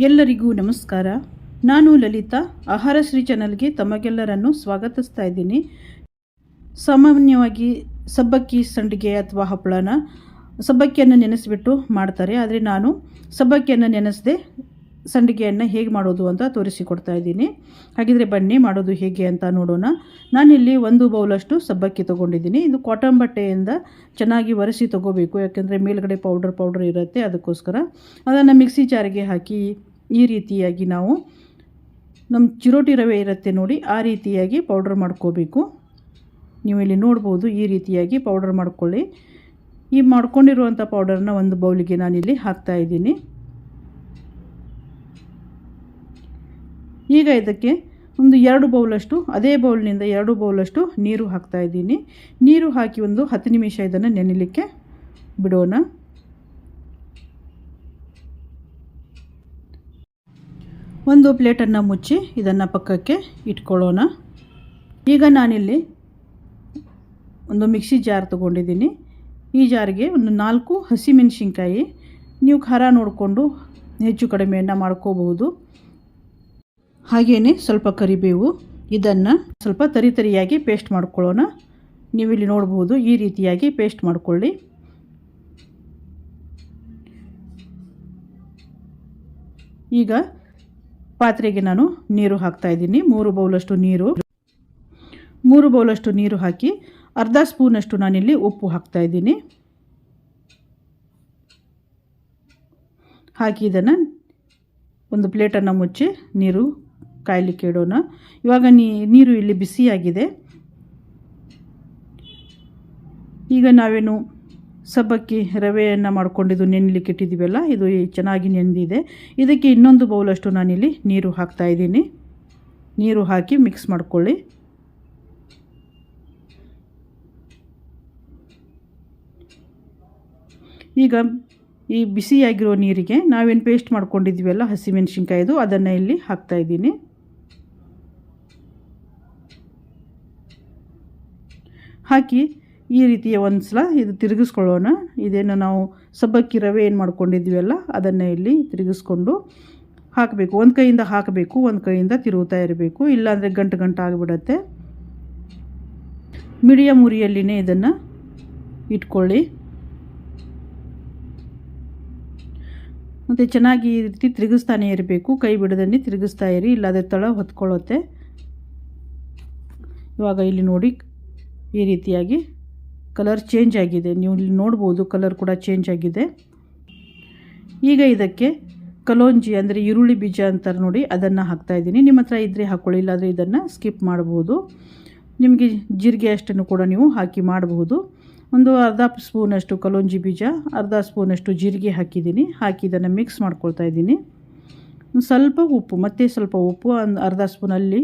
ಎಲ್ಲರಿಗೂ ನಮಸ್ಕಾರ. ನಾನು ಲಲಿತಾ. ಆಹಾರ ಶ್ರೀ ಚಾನಲ್ಗೆ ತಮಗೆಲ್ಲರನ್ನು ಸ್ವಾಗತಿಸ್ತಾ ಇದ್ದೀನಿ. ಸಾಮಾನ್ಯವಾಗಿ ಸಬ್ಬಕ್ಕಿ ಸಂಡಿಗೆ ಅಥವಾ ಹಪ್ಪಳನ ಸಬ್ಬಕ್ಕಿಯನ್ನು ನೆನೆಸಿಬಿಟ್ಟು ಮಾಡ್ತಾರೆ. ಆದರೆ ನಾನು ಸಬ್ಬಕ್ಕಿಯನ್ನು ನೆನೆಸದೆ ಸಂಡಿಗೆಯನ್ನು ಹೇಗೆ ಮಾಡೋದು ಅಂತ ತೋರಿಸಿಕೊಡ್ತಾ ಇದ್ದೀನಿ. ಹಾಗಿದ್ರೆ ಬನ್ನಿ ಮಾಡೋದು ಹೇಗೆ ಅಂತ ನೋಡೋಣ. ನಾನಿಲ್ಲಿ 1 ಬೌಲಷ್ಟು ಸಬ್ಬಕ್ಕಿ ತೊಗೊಂಡಿದ್ದೀನಿ. ಇದು ಕಾಟನ್ ಬಟ್ಟೆಯಿಂದ ಚೆನ್ನಾಗಿ ಒರೆಸಿ ತೊಗೋಬೇಕು, ಯಾಕೆಂದರೆ ಮೇಲ್ಗಡೆ ಪೌಡರ್ ಇರುತ್ತೆ. ಅದಕ್ಕೋಸ್ಕರ ಅದನ್ನು ಮಿಕ್ಸಿ ಜಾರಿಗೆ ಹಾಕಿ ಈ ರೀತಿಯಾಗಿ ನಾವು ನಮ್ಮ ಚಿರೋಟಿ ರವೆ ಇರುತ್ತೆ ನೋಡಿ, ಆ ರೀತಿಯಾಗಿ ಪೌಡರ್ ಮಾಡ್ಕೋಬೇಕು. ನೀವು ಇಲ್ಲಿ ನೋಡ್ಬೋದು, ಈ ರೀತಿಯಾಗಿ ಪೌಡರ್ ಮಾಡ್ಕೊಳ್ಳಿ. ಈ ಮಾಡ್ಕೊಂಡಿರುವಂಥ ಪೌಡರ್ನ ಒಂದು ಬೌಲಿಗೆ ನಾನಿಲ್ಲಿ ಹಾಕ್ತಾಯಿದ್ದೀನಿ. ಈಗ ಇದಕ್ಕೆ ಒಂದು 2 ಬೌಲಷ್ಟು, ಅದೇ ಬೌಲ್ನಿಂದ 2 ಬೌಲಷ್ಟು ನೀರು ಹಾಕ್ತಾಯಿದ್ದೀನಿ. ನೀರು ಹಾಕಿ ಒಂದು 10 ನಿಮಿಷ ಇದನ್ನು ನೆನೆಯಲಿಕ್ಕೆ ಬಿಡೋಣ. ಒಂದು ಪ್ಲೇಟನ್ನು ಮುಚ್ಚಿ ಇದನ್ನು ಪಕ್ಕಕ್ಕೆ ಇಟ್ಕೊಳ್ಳೋಣ. ಈಗ ನಾನಿಲ್ಲಿ ಒಂದು ಮಿಕ್ಸಿ ಜಾರ್ ತೊಗೊಂಡಿದ್ದೀನಿ. ಈ ಜಾರಿಗೆ ಒಂದು 4 ಹಸಿಮೆಣಸಿನ್ಕಾಯಿ, ನೀವು ಖಾರ ನೋಡಿಕೊಂಡು ಹೆಚ್ಚು ಕಡಿಮೆಯನ್ನು ಮಾಡ್ಕೋಬಹುದು. ಹಾಗೆಯೇ ಸ್ವಲ್ಪ ಕರಿಬೇವು, ಇದನ್ನು ಸ್ವಲ್ಪ ತರಿಯಾಗಿ ಪೇಸ್ಟ್ ಮಾಡ್ಕೊಳ್ಳೋಣ. ನೀವಿಲ್ಲಿ ನೋಡ್ಬೋದು, ಈ ರೀತಿಯಾಗಿ ಪೇಸ್ಟ್ ಮಾಡ್ಕೊಳ್ಳಿ. ಈಗ ಪಾತ್ರೆಗೆ ನಾನು ನೀರು ಹಾಕ್ತಾಯಿದ್ದೀನಿ. 3 ಬೌಲಷ್ಟು ನೀರು ಹಾಕಿ ಅರ್ಧ ಸ್ಪೂನಷ್ಟು ನಾನಿಲ್ಲಿ ಉಪ್ಪು ಹಾಕ್ತಾಯಿದ್ದೀನಿ. ಹಾಕಿ ಇದನ್ನು ಒಂದು ಪ್ಲೇಟನ್ನು ಮುಚ್ಚಿ ನೀರು ಕಾಯಲಿಕ್ಕೆ ಇಡೋಣ. ಇವಾಗ ನೀರು ಇಲ್ಲಿ ಬಿಸಿಯಾಗಿದೆ. ಈಗ ನಾವೇನು ಸಬ್ಬಕ್ಕಿ ರವೆಯನ್ನು ಮಾಡ್ಕೊಂಡಿದ್ದು ನೆನೆಲಿಕ್ಕೆ ಇಟ್ಟಿದ್ದೀವಲ್ಲ, ಇದು ಚೆನ್ನಾಗಿ ನೆಂದಿದೆ. ಇದಕ್ಕೆ ಇನ್ನೊಂದು ಬೌಲಷ್ಟು ನಾನಿಲ್ಲಿ ನೀರು ಹಾಕ್ತಾಯಿದ್ದೀನಿ. ನೀರು ಹಾಕಿ ಮಿಕ್ಸ್ ಮಾಡ್ಕೊಳ್ಳಿ. ಈಗ ಈ ಬಿಸಿಯಾಗಿರೋ ನೀರಿಗೆ ನಾವೇನು ಪೇಸ್ಟ್ ಮಾಡ್ಕೊಂಡಿದ್ದೀವಲ್ಲ ಹಸಿಮೆಣಸಿನ್ಕಾಯಿದು, ಅದನ್ನು ಇಲ್ಲಿ ಹಾಕ್ತಾಯಿದ್ದೀನಿ. ಹಾಕಿ ಈ ರೀತಿಯ ಒಂದು ಸಲ ಇದು ತಿರುಗಿಸ್ಕೊಳ್ಳೋಣ. ಇದೇನು ನಾವು ಸಬ್ಬಕ್ಕಿ ರವೆ ಏನು ಮಾಡ್ಕೊಂಡಿದ್ದೀವಲ್ಲ ಅದನ್ನು ಇಲ್ಲಿ ತಿರುಗಿಸ್ಕೊಂಡು ಹಾಕಬೇಕು. ಒಂದು ಕೈಯಿಂದ ಹಾಕಬೇಕು, ಒಂದು ಕೈಯಿಂದ ತಿರುಗುತ್ತಾ ಇರಬೇಕು, ಇಲ್ಲಾಂದರೆ ಗಂಟು ಆಗಿಬಿಡತ್ತೆ. ಮೀಡಿಯಮ್ ಉರಿಯಲ್ಲಿನೇ ಇದನ್ನು ಇಟ್ಕೊಳ್ಳಿ. ಮತ್ತು ಚೆನ್ನಾಗಿ ಈ ರೀತಿ ತಿರುಗಿಸ್ತಾನೆ ಇರಬೇಕು, ಕೈ ಬಿಡದಂತೆ ತಿರುಗಿಸ್ತಾ ಇರಿ, ಇಲ್ಲಾಂದರೆ ತಳ ಹೊತ್ಕೊಳ್ಳುತ್ತೆ. ಇವಾಗ ಇಲ್ಲಿ ನೋಡಿ, ಈ ರೀತಿಯಾಗಿ ಕಲರ್ ಚೇಂಜ್ ಆಗಿದೆ. ನೀವು ಇಲ್ಲಿ ನೋಡ್ಬೋದು, ಕಲರ್ ಕೂಡ ಚೇಂಜ್ ಆಗಿದೆ. ಈಗ ಇದಕ್ಕೆ ಕಲೋಂಜಿ ಅಂದರೆ ಈರುಳ್ಳಿ ಬೀಜ ಅಂತಾರೆ ನೋಡಿ, ಅದನ್ನು ಹಾಕ್ತಾಯಿದ್ದೀನಿ. ನಿಮ್ಮ ಹತ್ರ ಇದ್ದರೆ ಹಾಕ್ಕೊಳ್ಳಿ, ಇಲ್ಲಾಂದರೆ ಇದನ್ನು ಸ್ಕಿಪ್ ಮಾಡ್ಬೋದು. ನಿಮಗೆ ಜೀರಿಗೆ ಅಷ್ಟನ್ನು ಕೂಡ ನೀವು ಹಾಕಿ ಮಾಡಬಹುದು. ಒಂದು ಅರ್ಧ ಸ್ಪೂನಷ್ಟು ಕಲೋಂಜಿ ಬೀಜ, ಅರ್ಧ ಸ್ಪೂನಷ್ಟು ಜೀರಿಗೆ ಹಾಕಿದ್ದೀನಿ. ಹಾಕಿ ಇದನ್ನು ಮಿಕ್ಸ್ ಮಾಡ್ಕೊಳ್ತಾ ಇದ್ದೀನಿ. ಸ್ವಲ್ಪ ಉಪ್ಪು, ಮತ್ತೆ ಸ್ವಲ್ಪ ಉಪ್ಪು, ಒಂದು ಅರ್ಧ ಸ್ಪೂನಲ್ಲಿ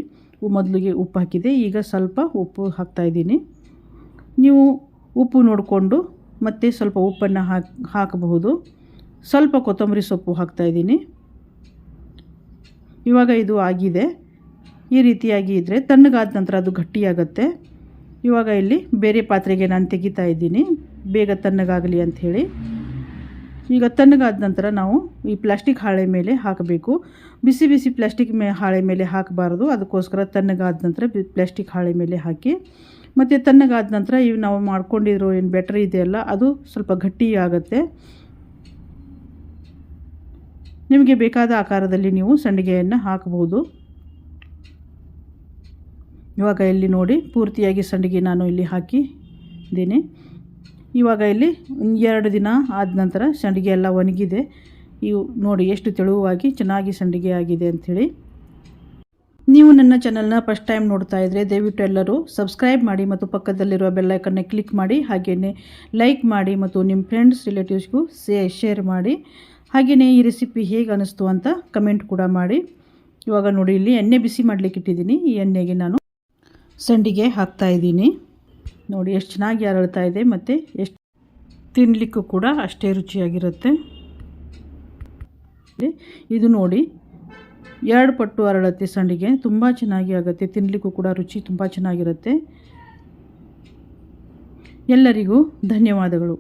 ಮೊದಲಿಗೆ ಉಪ್ಪು ಹಾಕಿದೆ. ಈಗ ಸ್ವಲ್ಪ ಉಪ್ಪು ಹಾಕ್ತಾಯಿದ್ದೀನಿ. ನೀವು ಉಪ್ಪು ನೋಡಿಕೊಂಡು ಮತ್ತೆ ಸ್ವಲ್ಪ ಉಪ್ಪನ್ನು ಹಾಕಬಹುದು. ಸ್ವಲ್ಪ ಕೊತ್ತಂಬರಿ ಸೊಪ್ಪು ಹಾಕ್ತಾಯಿದ್ದೀನಿ. ಇವಾಗ ಇದು ಆಗಿದೆ. ಈ ರೀತಿಯಾಗಿ ಇದ್ದರೆ ತಣ್ಣಗಾದ ನಂತರ ಅದು ಗಟ್ಟಿಯಾಗುತ್ತೆ. ಇವಾಗ ಇಲ್ಲಿ ಬೇರೆ ಪಾತ್ರೆಗೆ ನಾನು ತೆಗಿತಾ ಇದ್ದೀನಿ, ಬೇಗ ತಣ್ಣಗಾಗಲಿ ಅಂಥೇಳಿ. ಈಗ ತಣ್ಣಗಾದ ನಂತರ ನಾವು ಈ ಪ್ಲಾಸ್ಟಿಕ್ ಹಾಳೆ ಮೇಲೆ ಹಾಕಬೇಕು. ಬಿಸಿ ಪ್ಲಾಸ್ಟಿಕ್ ಹಾಳೆ ಮೇಲೆ ಹಾಕಬಾರ್ದು. ಅದಕ್ಕೋಸ್ಕರ ತಣ್ಣಗಾದ ನಂತರ ಪ್ಲಾಸ್ಟಿಕ್ ಹಾಳೆ ಮೇಲೆ ಹಾಕಿ, ಮತ್ತು ತಣ್ಣಗಾದ ನಂತರ ಇವು ನಾವು ಮಾಡ್ಕೊಂಡಿರೋ ಏನು ಬ್ಯಾಟರ್ ಇದೆಯಲ್ಲ, ಅದು ಸ್ವಲ್ಪ ಗಟ್ಟಿ ಆಗುತ್ತೆ. ನಿಮಗೆ ಬೇಕಾದ ಆಕಾರದಲ್ಲಿ ನೀವು ಸಂಡಿಗೆಯನ್ನು ಹಾಕಬಹುದು. ಇವಾಗ ಇಲ್ಲಿ ನೋಡಿ, ಪೂರ್ತಿಯಾಗಿ ಸಂಡಿಗೆ ನಾನು ಇಲ್ಲಿ ಹಾಕಿದ್ದೀನಿ. ಇವಾಗ ಇಲ್ಲಿ 2 ದಿನ ಆದ ನಂತರ ಸಂಡಿಗೆ ಎಲ್ಲ ಒಣಗಿದೆ. ಇವು ನೋಡಿ ಎಷ್ಟು ತೆಳುವಾಗಿ ಚೆನ್ನಾಗಿ ಸಂಡಿಗೆ ಆಗಿದೆ ಅಂಥೇಳಿ. ನೀವು ನನ್ನ ಚಾನಲ್ನ ಫಸ್ಟ್ ಟೈಮ್ ನೋಡ್ತಾ ಇದ್ದರೆ ದಯವಿಟ್ಟು ಎಲ್ಲರೂ ಸಬ್ಸ್ಕ್ರೈಬ್ ಮಾಡಿ ಮತ್ತು ಪಕ್ಕದಲ್ಲಿರುವ ಬೆಲ್ಲೈಕನ್ನ ಕ್ಲಿಕ್ ಮಾಡಿ, ಹಾಗೆಯೇ ಲೈಕ್ ಮಾಡಿ ಮತ್ತು ನಿಮ್ಮ ಫ್ರೆಂಡ್ಸ್ ರಿಲೇಟಿವ್ಸ್ಗೂ ಶೇರ್ ಮಾಡಿ. ಹಾಗೆಯೇ ಈ ರೆಸಿಪಿ ಹೇಗೆ ಅನ್ನಿಸ್ತು ಅಂತ ಕಮೆಂಟ್ ಕೂಡ ಮಾಡಿ. ಇವಾಗ ನೋಡಿ, ಇಲ್ಲಿ ಎಣ್ಣೆ ಬಿಸಿ ಮಾಡಲಿಕ್ಕೆ ಇಟ್ಟಿದ್ದೀನಿ. ಈ ಎಣ್ಣೆಗೆ ನಾನು ಸಂಡಿಗೆ ಹಾಕ್ತಾಯಿದ್ದೀನಿ. ನೋಡಿ ಎಷ್ಟು ಚೆನ್ನಾಗಿ ಅರಳ್ತಾ ಇದೆ, ಮತ್ತು ಎಷ್ಟು ತಿನ್ನಲಿಕ್ಕೂ ಕೂಡ ಅಷ್ಟೇ ರುಚಿಯಾಗಿರುತ್ತೆ. ಇದು ನೋಡಿ 2 ಪಟ್ಟು ಅರಳತ್ತೆ ಸಂಡಿಗೆ, ತುಂಬ ಚೆನ್ನಾಗಿ ಆಗುತ್ತೆ. ತಿನ್ನಲಿಕ್ಕೂ ಕೂಡ ರುಚಿ ತುಂಬ ಚೆನ್ನಾಗಿರುತ್ತೆ. ಎಲ್ಲರಿಗೂ ಧನ್ಯವಾದಗಳು.